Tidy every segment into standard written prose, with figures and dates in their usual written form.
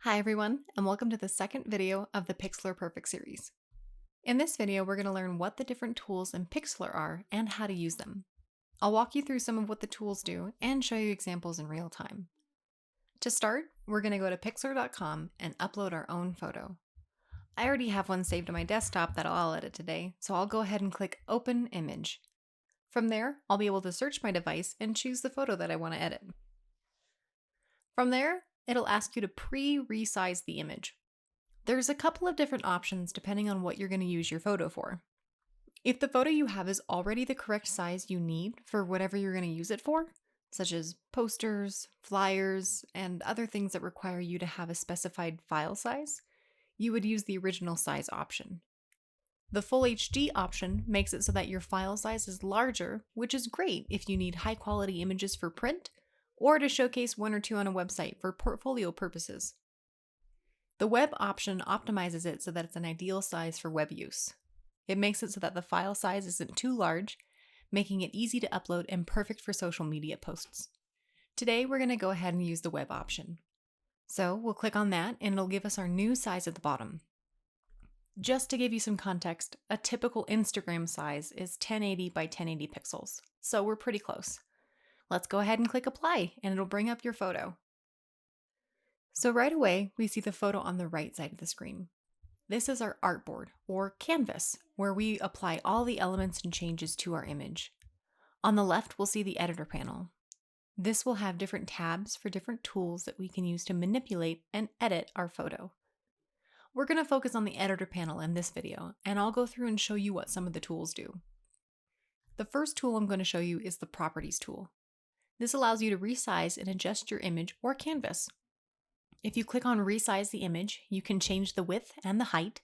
Hi everyone, and welcome to the second video of the Pixlr Perfect series. In this video, we're going to learn what the different tools in Pixlr are and how to use them. I'll walk you through some of what the tools do and show you examples in real time. To start, we're going to go to pixlr.com and upload our own photo. I already have one saved on my desktop that I'll edit today, so I'll go ahead and click Open Image. From there, I'll be able to search my device and choose the photo that I want to edit. From there, it'll ask you to pre-resize the image. There's a couple of different options depending on what you're going to use your photo for. If the photo you have is already the correct size you need for whatever you're going to use it for, such as posters, flyers, and other things that require you to have a specified file size, you would use the original size option. The Full HD option makes it so that your file size is larger, which is great if you need high quality images for print or to showcase one or two on a website for portfolio purposes. The web option optimizes it so that it's an ideal size for web use. It makes it so that the file size isn't too large, making it easy to upload and perfect for social media posts. Today, we're going to go ahead and use the web option. So we'll click on that and it'll give us our new size at the bottom. Just to give you some context, a typical Instagram size is 1080 by 1080 pixels, so we're pretty close. Let's go ahead and click apply and it'll bring up your photo. So right away, we see the photo on the right side of the screen. This is our artboard, or canvas, where we apply all the elements and changes to our image. On the left, we'll see the editor panel. This will have different tabs for different tools that we can use to manipulate and edit our photo. We're going to focus on the editor panel in this video, and I'll go through and show you what some of the tools do. The first tool I'm going to show you is the Properties tool. This allows you to resize and adjust your image or canvas. If you click on Resize the image, you can change the width and the height,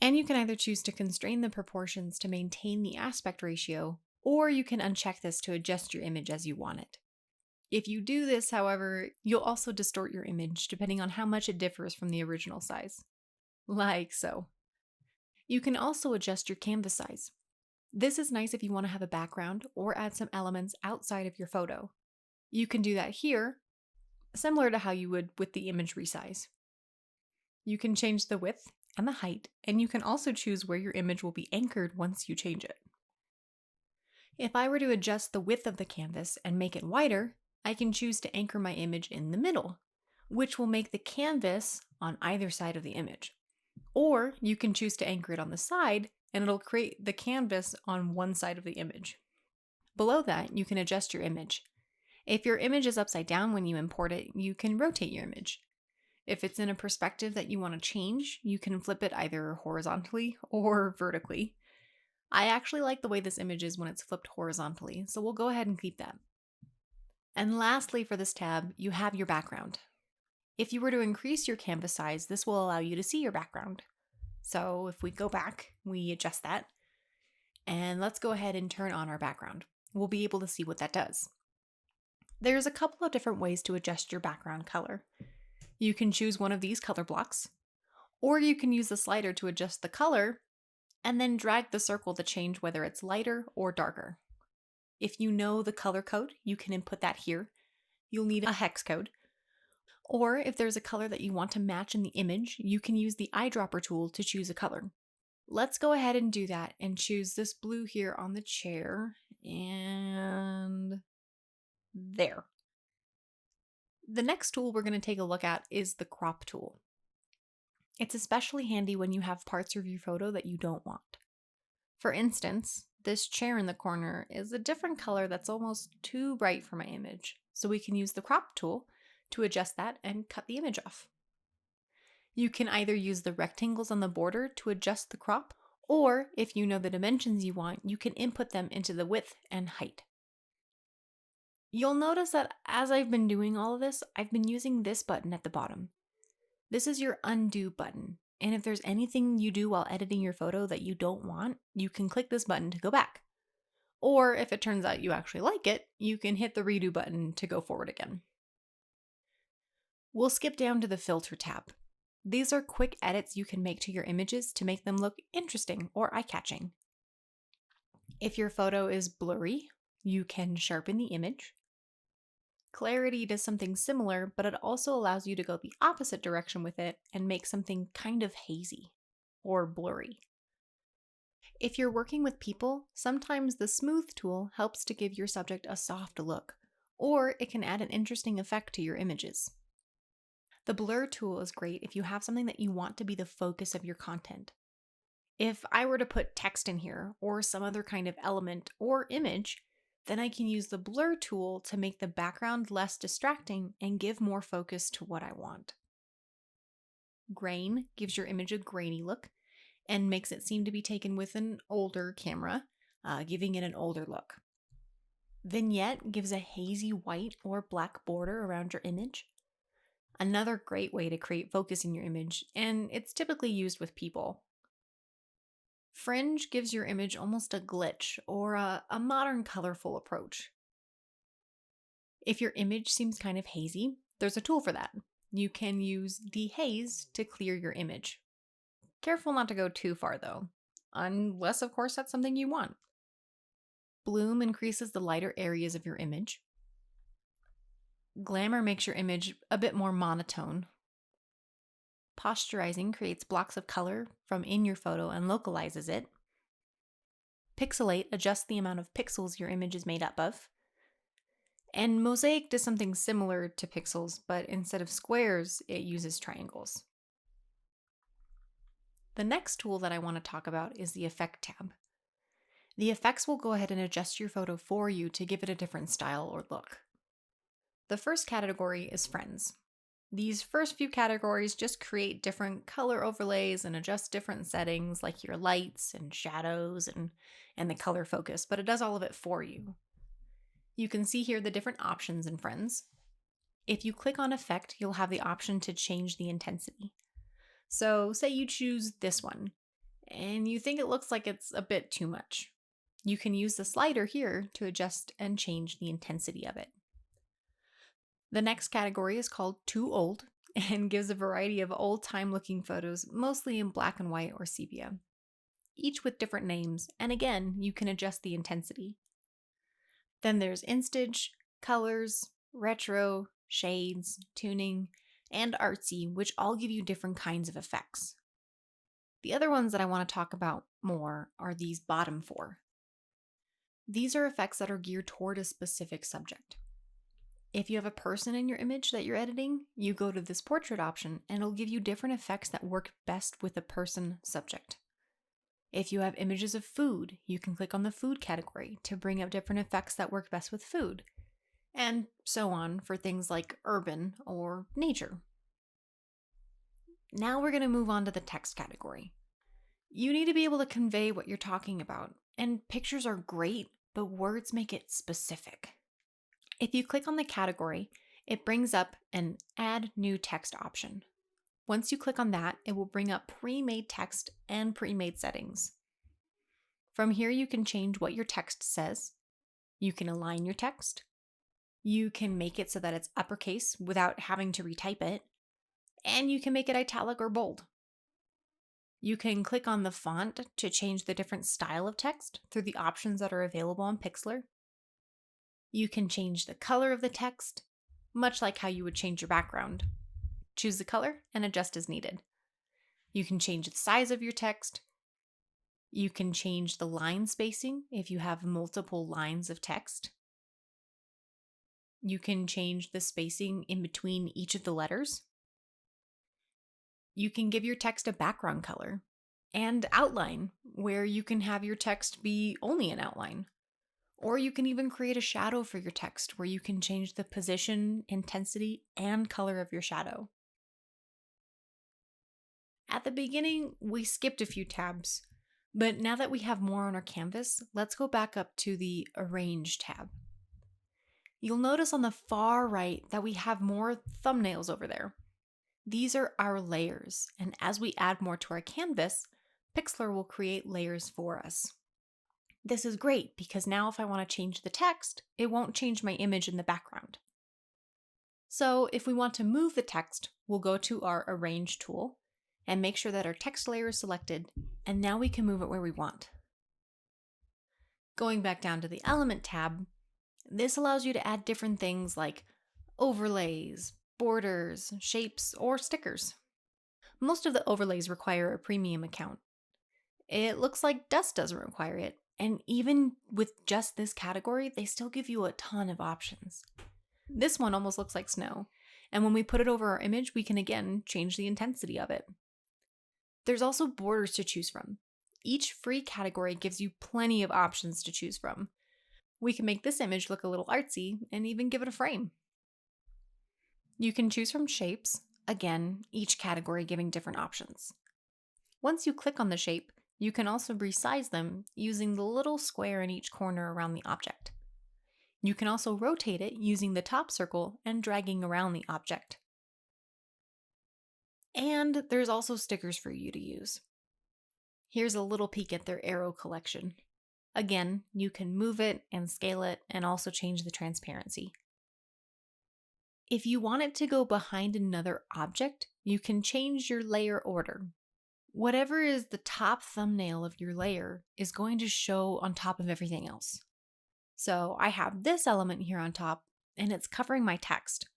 and you can either choose to constrain the proportions to maintain the aspect ratio, or you can uncheck this to adjust your image as you want it. If you do this, however, you'll also distort your image depending on how much it differs from the original size. Like so. You can also adjust your canvas size. This is nice if you want to have a background or add some elements outside of your photo. You can do that here, similar to how you would with the image resize. You can change the width and the height, and you can also choose where your image will be anchored once you change it. If I were to adjust the width of the canvas and make it wider, I can choose to anchor my image in the middle, which will make the canvas on either side of the image. Or you can choose to anchor it on the side, and it'll create the canvas on one side of the image. Below that, you can adjust your image. If your image is upside down when you import it, you can rotate your image. If it's in a perspective that you want to change, you can flip it either horizontally or vertically. I actually like the way this image is when it's flipped horizontally, so we'll go ahead and keep that. And lastly, for this tab, you have your background. If you were to increase your canvas size, this will allow you to see your background. So if we go back, we adjust that, and let's go ahead and turn on our background. We'll be able to see what that does. There's a couple of different ways to adjust your background color. You can choose one of these color blocks, or you can use the slider to adjust the color and then drag the circle to change whether it's lighter or darker. If you know the color code, you can input that here. You'll need a hex code. Or if there's a color that you want to match in the image, you can use the eyedropper tool to choose a color. Let's go ahead and do that and choose this blue here on the chair, and there. The next tool we're going to take a look at is the crop tool. It's especially handy when you have parts of your photo that you don't want. For instance, this chair in the corner is a different color that's almost too bright for my image, so we can use the crop tool to adjust that and cut the image off. You can either use the rectangles on the border to adjust the crop, or if you know the dimensions you want, you can input them into the width and height. You'll notice that as I've been doing all of this, I've been using this button at the bottom. This is your undo button, and if there's anything you do while editing your photo that you don't want, you can click this button to go back. Or if it turns out you actually like it, you can hit the redo button to go forward again. We'll skip down to the filter tab. These are quick edits you can make to your images to make them look interesting or eye-catching. If your photo is blurry, you can sharpen the image. Clarity does something similar, but it also allows you to go the opposite direction with it and make something kind of hazy or blurry. If you're working with people, sometimes the smooth tool helps to give your subject a soft look, or it can add an interesting effect to your images. The blur tool is great if you have something that you want to be the focus of your content. If I were to put text in here or some other kind of element or image, then I can use the blur tool to make the background less distracting and give more focus to what I want. Grain gives your image a grainy look and makes it seem to be taken with an older camera, giving it an older look. Vignette gives a hazy white or black border around your image. Another great way to create focus in your image, and it's typically used with people. Fringe gives your image almost a glitch or a modern colorful approach. If your image seems kind of hazy, there's a tool for that. You can use dehaze to clear your image. Careful not to go too far though, unless of course that's something you want. Bloom increases the lighter areas of your image. Glamour makes your image a bit more monotone. Posturizing creates blocks of color from in your photo and localizes it. Pixelate adjusts the amount of pixels your image is made up of. And Mosaic does something similar to pixels, but instead of squares, it uses triangles. The next tool that I want to talk about is the Effect tab. The effects will go ahead and adjust your photo for you to give it a different style or look. The first category is Friends. These first few categories just create different color overlays and adjust different settings like your lights and shadows and the color focus, but it does all of it for you. You can see here the different options in Friends. If you click on Effect, you'll have the option to change the intensity. So say you choose this one, and you think it looks like it's a bit too much. You can use the slider here to adjust and change the intensity of it. The next category is called Too Old and gives a variety of old-time looking photos, mostly in black and white or sepia, each with different names, and again, you can adjust the intensity. Then there's Instage, Colors, Retro, Shades, Tuning, and Artsy, which all give you different kinds of effects. The other ones that I want to talk about more are these bottom four. These are effects that are geared toward a specific subject. If you have a person in your image that you're editing, you go to this portrait option and it'll give you different effects that work best with a person subject. If you have images of food, you can click on the food category to bring up different effects that work best with food, and so on for things like urban or nature. Now we're going to move on to the text category. You need to be able to convey what you're talking about, and pictures are great, but words make it specific. If you click on the category, it brings up an Add New Text option. Once you click on that, it will bring up pre-made text and pre-made settings. From here, you can change what your text says. You can align your text. You can make it so that it's uppercase without having to retype it. And you can make it italic or bold. You can click on the font to change the different style of text through the options that are available on Pixlr. You can change the color of the text, much like how you would change your background. Choose the color and adjust as needed. You can change the size of your text. You can change the line spacing if you have multiple lines of text. You can change the spacing in between each of the letters. You can give your text a background color and outline, where you can have your text be only an outline. Or you can even create a shadow for your text where you can change the position, intensity, and color of your shadow. At the beginning, we skipped a few tabs, but now that we have more on our canvas, let's go back up to the Arrange tab. You'll notice on the far right that we have more thumbnails over there. These are our layers, and as we add more to our canvas, Pixlr will create layers for us. This is great because now if I want to change the text, it won't change my image in the background. So if we want to move the text, we'll go to our Arrange tool and make sure that our text layer is selected, and now we can move it where we want. Going back down to the Element tab, this allows you to add different things like overlays, borders, shapes, or stickers. Most of the overlays require a premium account. It looks like dust doesn't require it, and even with just this category, they still give you a ton of options. This one almost looks like snow, and when we put it over our image, we can again change the intensity of it. There's also borders to choose from. Each free category gives you plenty of options to choose from. We can make this image look a little artsy and even give it a frame. You can choose from shapes, again, each category giving different options. Once you click on the shape, you can also resize them using the little square in each corner around the object. You can also rotate it using the top circle and dragging around the object. And there's also stickers for you to use. Here's a little peek at their arrow collection. Again, you can move it and scale it and also change the transparency. If you want it to go behind another object, you can change your layer order. Whatever is the top thumbnail of your layer is going to show on top of everything else. So I have this element here on top and it's covering my text.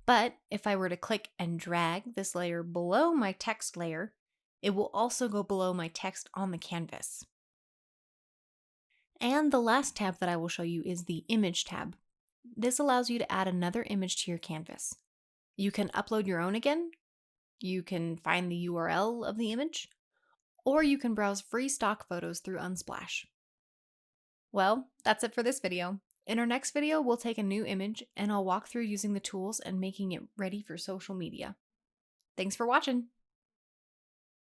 But if I were to click and drag this layer below my text layer, it will also go below my text on the canvas. And the last tab that I will show you is the Image tab. This allows you to add another image to your canvas. You can upload your own again, you can find the URL of the image, or you can browse free stock photos through Unsplash. Well, that's it for this video. In our next video, we'll take a new image and I'll walk through using the tools and making it ready for social media. Thanks for watching!